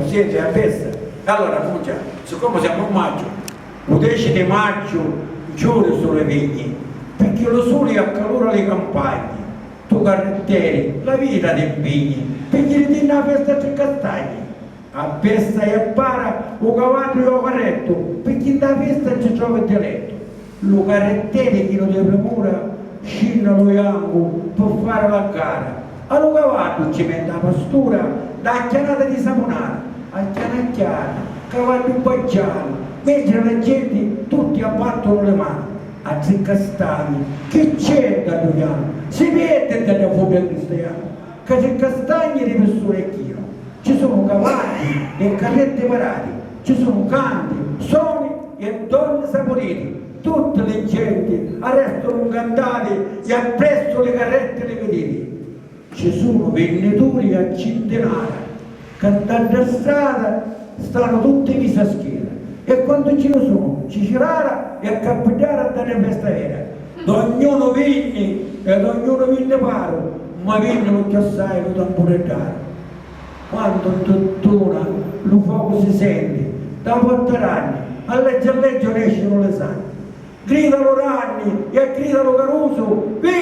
siete a festa. Allora, cominciamo, siccome siamo a maggio, il 10 di maggio giuro sulle vigne, perché lo sole accalora le campagne, tu carrettieri, la vita ti impegni, perché ti una festa a castagni. A festa e a para, o cavallo e o carretto, perché in da festa ci trova il dialetto. Lo carrettieri che lo deve premura, scina lo iango per fare la gara. Allo cavallo ci mette la pastura, da chianata di saponara, a chianacchiare, cavallo baggiano, mentre la gente tutti abbattono le mani. A tre castagni, che c'è da Giuliano? Si vede dalla fobia cristiana, che tre castagni di persone chino. Ci sono cavalli e carrette parati, ci sono canti, suoni e donne saporiti. Tutte le gente arrestano un cantare e appresso le carrette le vedete. Ci sono venditori a centinaia, cantando a strada stanno tutti in a schiera. E quando ce ne sono, ci girara e a capitare a dare festa vera. Ognuno viene ed ognuno viene paro, ma vengono che assai lo tamburettare. Quando tuttora lo fuoco si sente, da 4 anni, a legge escono le sangue. Gridano Ranni e gridano Caruso, viva